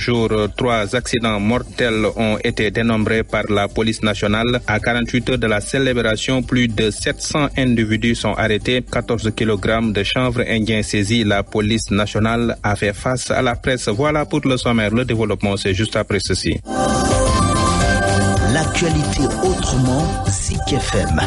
3 accidents mortels ont été dénombrés par la police nationale. À 48 heures de la célébration, plus de 700 individus sont arrêtés. 14 kg de chanvre indien saisis. La police nationale a fait face à la presse. Voilà pour le sommaire. Le développement, c'est juste après ceci. L'actualité autrement, Zik FM.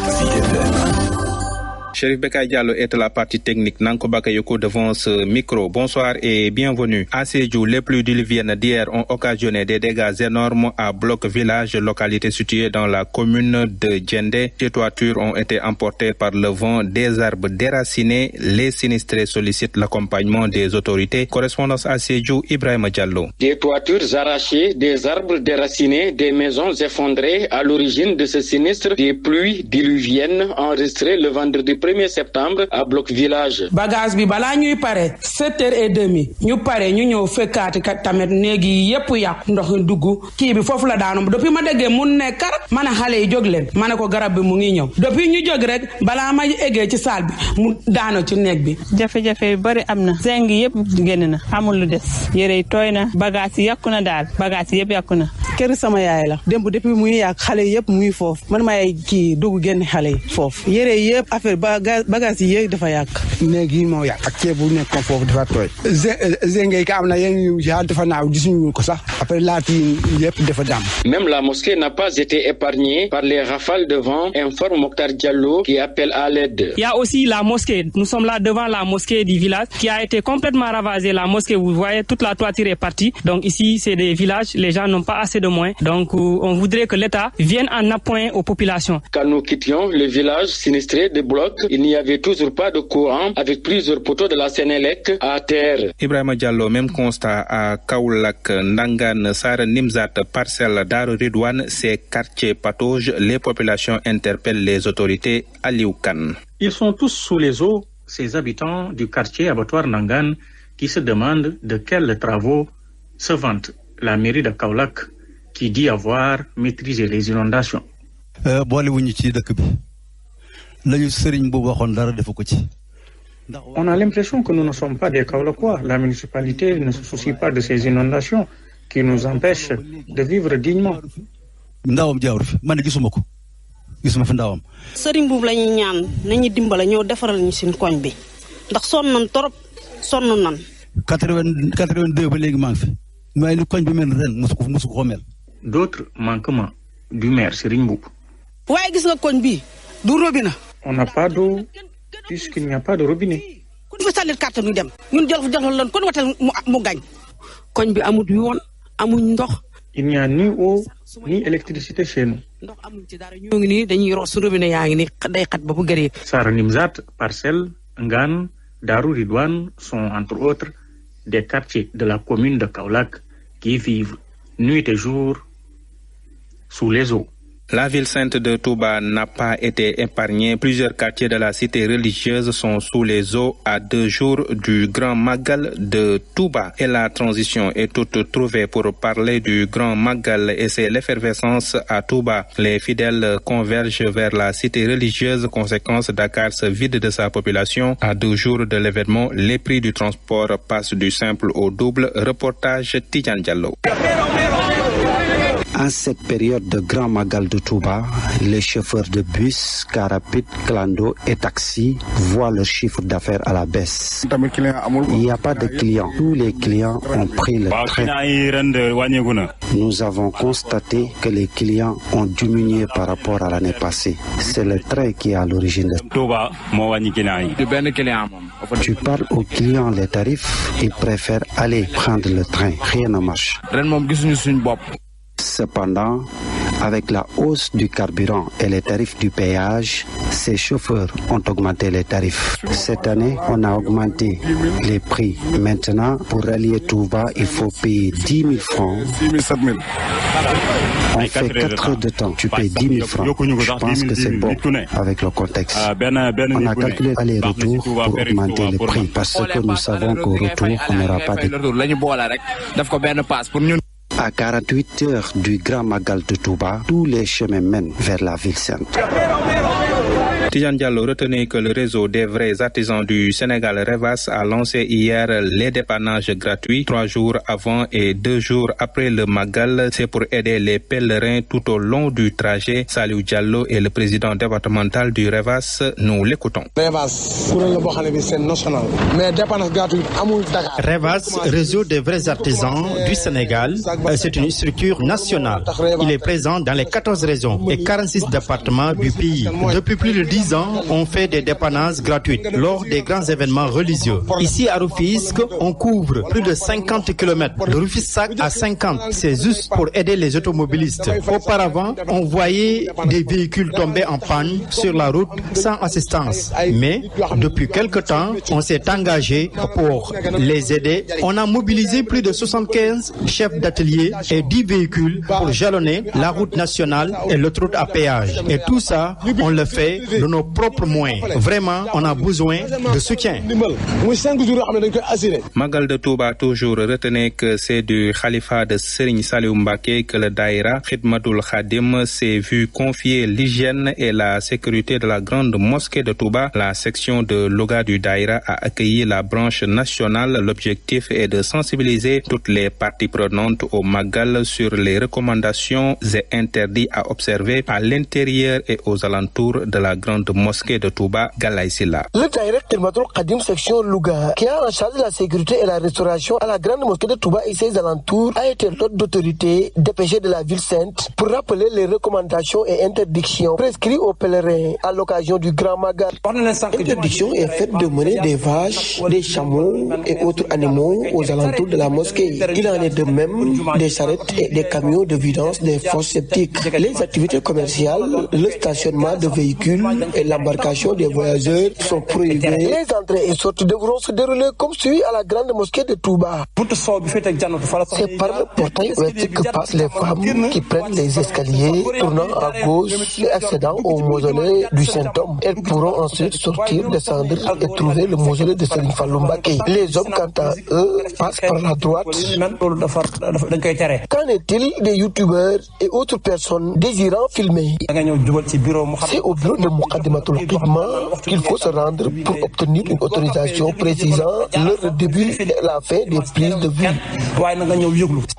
Chérif Bekay Diallo est la partie technique. Nanko Bakayoko devant ce micro. Bonsoir et bienvenue. À Sédhiou, les pluies diluviennes d'hier ont occasionné des dégâts énormes à Bloc Village, localité située dans la commune de Djendé. Des toitures ont été emportées par le vent, des arbres déracinés. Les sinistrés sollicitent l'accompagnement des autorités. Correspondance à Sédhiou, Ibrahima Diallo. Des toitures arrachées, des arbres déracinés, des maisons effondrées à l'origine de ce sinistre. Des pluies diluviennes enregistrées le vendredi 1er septembre à Bloc Village. Bagage bi bala ñuy paré 7h30 ñu paré ñu ñëw fekkaati tamit néegi yépp yàqu ndox dugg kii bi foofu la daanu depuis ma déggee mu ne kar man xale yi jóg leen ma ne ko garab bi mu ngi ñëw depuis ñu jóg rek balaa ma eggee ci salle bi mu daanu ci néeg bi. jafe-jafe yu bari am na zeng yépp génn na amul lu des yére yi tooy na bagage yi yàqu na daal bagage yi yépp yàqu na. kër sama yaay la démb depuis muy yàq xale yépp muy foofu man maay kii dugg génn xale yi foofu yére yépp affaire bagage yi yépp dafa yàq. néeg yi moo yàq ak ceeb bu nekkoon foofu dafa tooy. zengay ka am na yéen yu dafa naaw gisuñu ko sax après laati yépp dafa dam. Même la mosquée n'a pas été épargnée par les rafales de vent, informe Mokhtar Diallo qui appelle à l'aide. Il y a aussi la mosquée. Nous sommes là devant la mosquée du village qui a été complètement ravagée. La mosquée, vous voyez, toute la toiture est partie. Donc ici, c'est des villages. Les gens n'ont pas assez de moyens. Donc on voudrait que l'État vienne en appoint aux populations. Quand nous quittions le village sinistré de Bloc, il n'y avait toujours pas de courant avec plusieurs poteaux de la Sénélec à terre. Ibrahima Diallo, même constat à Kaoulak, Ndangan, Sar, Nimzat, Parcelles, Darou Ridouane, ces quartiers patauges. Les populations interpellent les autorités à Lioukan. Ils sont tous sous les eaux, ces habitants du quartier abattoir Nangan, qui se demandent de quels travaux se vante la mairie de Kaolack, qui dit avoir maîtrisé les inondations. On a l'impression que nous ne sommes pas des Kaolackois. La municipalité ne se soucie pas de ces inondations qui nous empêchent de vivre dignement. Sëriñ boobu la ñuy ñaan nañu dimbale ñëw defaral ñu suñu koñ bi ndax sonn nañ torop sonn nañ. 82 ba léegi maa ngi fi waaye ni koñ bi mel ren mosu ko mel. D'autres manquements du maire Serigne Mboup. waaye gis nga koñ bi du robinet. On n'a pas d'eau puisqu'il n'y a pas de robinet. ku ñu fa sànnil carte ñu dem ñun jël lan kon watal mu gañ. koñ bi amul yoon amuñ ndox. Il n'y a ni eau ni électricité chez nous. Sara Nimzat, Parcelles, Ngan, Darou Ridouane sont entre autres des quartiers de la commune de Kaolack qui vivent nuit et jour sous les eaux. La ville sainte de Touba n'a pas été épargnée. Plusieurs quartiers de la cité religieuse sont sous les eaux à 2 jours du Grand Magal de Touba. Et la transition est toute trouvée pour parler du Grand Magal et c'est l'effervescence à Touba. Les fidèles convergent vers la cité religieuse. Conséquence, Dakar se vide de sa population. À 2 jours de l'événement, les prix du transport passent du simple au double. Reportage Tidjane Diallo. En cette période de Grand Magal de Touba, les chauffeurs de bus, car rapide, clando et taxi voient leur chiffre d'affaires à la baisse. Il n'y a pas de clients. Tous les clients ont pris le train. Nous avons constaté que les clients ont diminué par rapport à l'année passée. C'est le train qui est à l'origine de Touba. Tu parles aux clients les tarifs, ils préfèrent aller prendre le train. Rien ne marche. Cependant, avec la hausse du carburant et les tarifs du péage, ces chauffeurs ont augmenté les tarifs. Cette année, on a augmenté les prix. Maintenant, pour rallier Touba, il faut payer 10 000 francs. On fait 4 heures de temps, tu payes 10 000 francs. Je pense que c'est bon avec le contexte. On a calculé aller-retour pour augmenter les prix parce que nous savons qu'au retour, on n'aura pas de... À 48 heures du Grand Magal de Touba, tous les chemins mènent vers la ville sainte. Tidiane Diallo, retenez que le réseau des vrais artisans du Sénégal REVAS a lancé hier les dépannages gratuits 3 jours avant et 2 jours après le Magal. C'est pour aider les pèlerins tout au long du trajet. Saliou Diallo est le président départemental du REVAS. Nous l'écoutons. REVAS, réseau des vrais artisans du Sénégal, c'est une structure nationale. Il est présent dans les 14 régions et 46 départements du pays. Depuis plus de 10 ans, on fait des dépannages gratuits lors des grands événements religieux. Ici à Rufisque, on couvre plus de 50 km de Rufisque à 50. C'est juste pour aider les automobilistes. Auparavant, on voyait des véhicules tomber en panne sur la route sans assistance. Mais depuis quelque temps, on s'est engagé pour les aider. On a mobilisé plus de 75 chefs d'atelier et 10 véhicules pour jalonner la route nationale et l'autoroute à péage. Et tout ça, on le fait de nos propres moyens. Vraiment, on a besoin de soutien. Magal de Touba, toujours, retenez que c'est du Khalifa de Serigne Saliou Mbacké que le Daïra Khidmatul Khadim s'est vu confier l'hygiène et la sécurité de la grande mosquée de Touba. La section de Louga du Daïra a accueilli la branche nationale. L'objectif est de sensibiliser toutes les parties prenantes au Magal sur les recommandations et interdits à observer à l'intérieur et aux alentours de la grande mosquée de Touba. Galaye Silla. Le Daïra Khidmatul Khadim section Louga, qui a en charge la sécurité et la restauration à la grande mosquée de Touba et ses alentours, a été l'hôte d'autorité dépêché de la ville sainte pour rappeler les recommandations et interdictions prescrites aux pèlerins à l'occasion du Grand Magal. L'interdiction est faite de mener des vaches, des chameaux et autres animaux aux alentours de la mosquée. Il en est de même des charrettes et des camions de vidange des fosses septiques. Les activités commerciales, le stationnement de véhicules et l'embarcation des voyageurs sont prohibés. Les entrées et sorties devront se dérouler comme suit à la grande mosquée de Touba. C'est par le portail ouest que passent les femmes qui prennent les escaliers, tournant à gauche et accédant au mausolée du Saint-Homme. Elles pourront ensuite sortir, descendre et trouver le mausolée de Serigne Fallou Mbacké. Les hommes, quant à eux, passent par la droite. Qu'en est-il des youtubeurs et autres personnes désirant filmer? C'est au bureau de Moukaddimatul Khidma qu'il faut se rendre pour obtenir une autorisation précisant le début et la fin des prises de vue.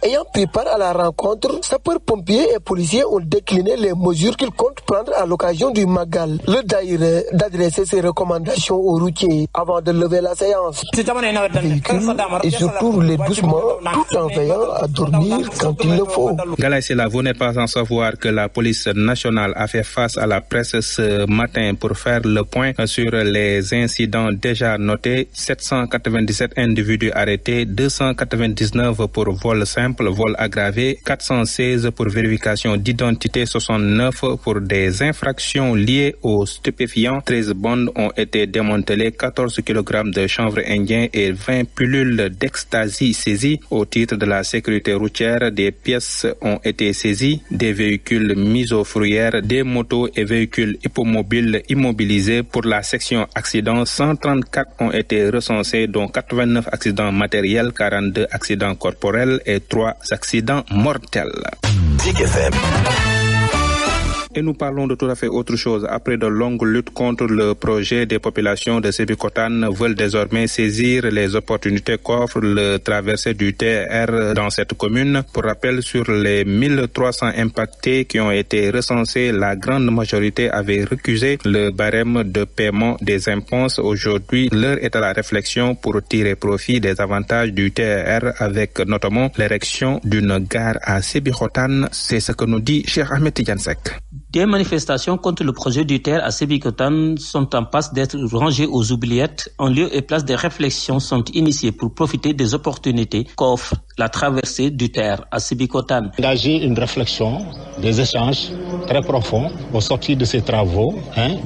Ayant pris part à la rencontre, sapeurs-pompiers et policiers ont décliné les mesures qu'ils comptent prendre à l'occasion du Magal. Le Daïra d'adresser ses recommandations aux routiers avant de lever la séance. Véhicules et surtout rouler doucement tout en veillant à dormir quand il le faut. Galaye Silla, vous n'êtes pas sans savoir que la police nationale a fait face à la presse ce matin pour faire le point sur les incidents déjà notés. 797 individus arrêtés, 299 pour vol simple, vol aggravé, 416 pour vérification d'identité, 69 pour des infractions liées aux stupéfiants. 13 bandes ont été démantelées, 14 kg de chanvre indien et 20 pilules d'ecstasy saisies. Au titre de la sécurité routière, des pièces ont été saisies, des véhicules mis aux fourrières, des motos et véhicules hippomobiles immobilisés. Pour la section accidents, 134 ont été recensés, dont 89 accidents matériels, 42 accidents corporels et 3 accidents mortels. Zik FM. Et nous parlons de tout à fait autre chose. Après de longues luttes contre le projet, des populations de Sébikotane veulent désormais saisir les opportunités qu'offre le traversée du TER dans cette commune. Pour rappel, sur les 1300 impactés qui ont été recensés, la grande majorité avait récusé le barème de paiement des impôts. Aujourd'hui, l'heure est à la réflexion pour tirer profit des avantages du TER avec notamment l'érection d'une gare à Sébikotane. C'est ce que nous dit Cheikh Ahmed Tidiane Seck. Des manifestations contre le projet du TER à Sébikotane sont en passe d'être rangées aux oubliettes. En lieu et place, des réflexions sont initiées pour profiter des opportunités qu'offre la traversée du TER à Sébikotane. Engager une réflexion, des échanges très profonds au sortir de ces travaux,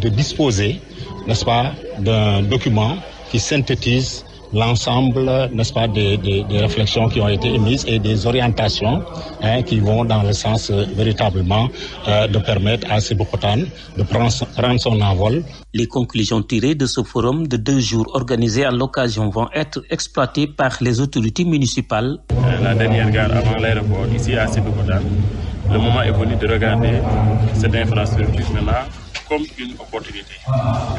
de disposer, n'est-ce pas, d'un document qui synthétise l'ensemble, n'est-ce pas, des réflexions qui ont été émises et des orientations qui vont dans le sens véritablement de permettre à Sébikotane de prendre son envol. Les conclusions tirées de ce forum de 2 jours organisé à l'occasion vont être exploitées par les autorités municipales. La dernière gare avant l'aéroport ici à Sébikotane, le moment est venu de regarder cette infrastructure maintenant comme une opportunité.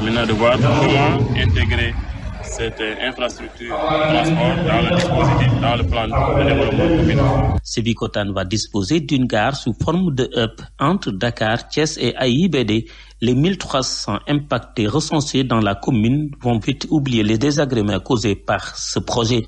Maintenant, de voir comment intégrer cette infrastructure de transport dans le dispositif, dans le plan de développement communal. Sébikotane va disposer d'une gare sous forme de hub entre Dakar, Thiès et AIBD. Les 1300 impactés recensés dans la commune vont vite oublier les désagréments causés par ce projet.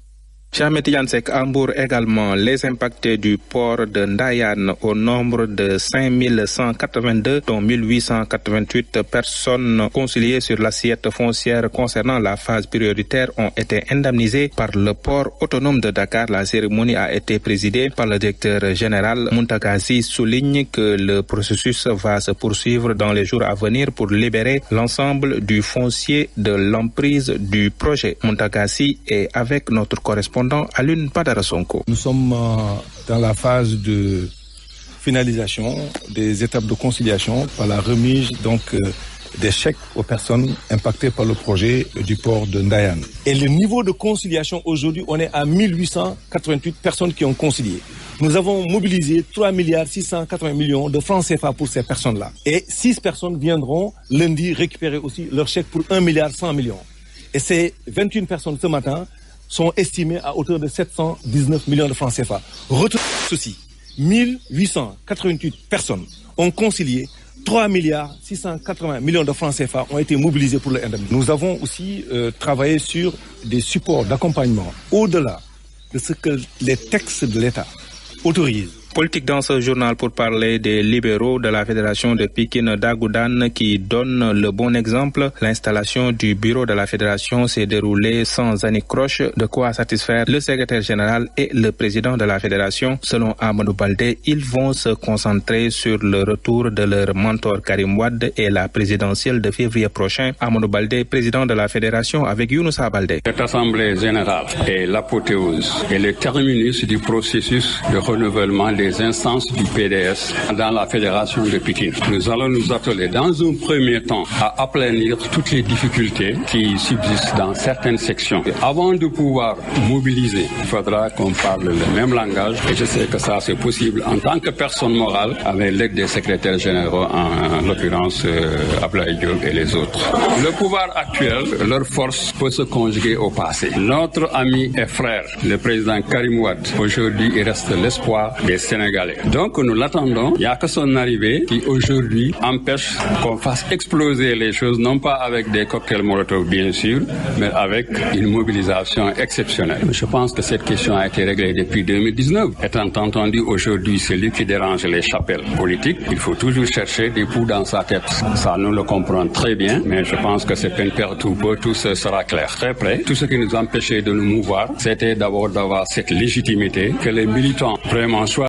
Chamet Yansek Hambourg également, les impactés du port de Ndayan au nombre de 5182, dont 1888 personnes conciliées sur l'assiette foncière concernant la phase prioritaire ont été indemnisées par le port autonome de Dakar. La cérémonie a été présidée par le directeur général Muntagazi, souligne que le processus va se poursuivre dans les jours à venir pour libérer l'ensemble du foncier de l'emprise du projet. Muntagazi est avec notre correspondant Alun Padarasonko. Nous sommes dans la phase de finalisation des étapes de conciliation par la remise des chèques aux personnes impactées par le projet du port de Ndayan. Et le niveau de conciliation aujourd'hui, on est à 1888 personnes qui ont concilié. Nous avons mobilisé 3 680 millions de francs CFA pour ces personnes-là. Et 6 personnes viendront lundi récupérer aussi leur chèque pour 1,1 milliard. Et ces 21 personnes ce matin sont estimés à hauteur de 719 millions de francs CFA. Retenez ceci, 1888 personnes ont concilié, 3 680 millions de francs CFA ont été mobilisés pour l'indemnité. Nous avons aussi travaillé sur des supports d'accompagnement au-delà de ce que les textes de l'État autorisent. Politique dans ce journal pour parler des libéraux de la Fédération de Pikine d'Agoudan qui donne le bon exemple. L'installation du bureau de la Fédération s'est déroulée sans anicroche, de quoi satisfaire le secrétaire général et le président de la Fédération. Selon Amadou Baldé, ils vont se concentrer sur le retour de leur mentor Karim Wade et la présidentielle de février prochain. Amadou Baldé, président de la Fédération, avec Younoussa Baldé. Cette assemblée générale est l'apothéose et le terminus du processus de renouvellement des instances du PDS dans la Fédération de Pikine. Nous allons nous atteler dans un premier temps à aplanir toutes les difficultés qui subsistent dans certaines sections. Et avant de pouvoir mobiliser, il faudra qu'on parle le même langage et je sais que ça c'est possible en tant que personne morale avec l'aide des secrétaires généraux, en l'occurrence Ablaye Diop et les autres. Le pouvoir actuel, leur force peut se conjuguer au passé. Notre ami et frère, le président Karim Wade, aujourd'hui il reste l'espoir des Sénégalais. Donc nous l'attendons. Il n'y a que son arrivée qui aujourd'hui empêche qu'on fasse exploser les choses, non pas avec des cocktails Molotov bien sûr, mais avec une mobilisation exceptionnelle. Je pense que cette question a été réglée depuis 2019. Étant entendu aujourd'hui celui qui dérange les chapelles politiques, il faut toujours chercher des poux dans sa tête. Ça nous le comprend très bien, mais je pense que c'est peine perdue ou peu, tout ce sera clair. Très près, tout ce qui nous empêchait de nous mouvoir, c'était d'abord d'avoir cette légitimité que les militants vraiment choisissent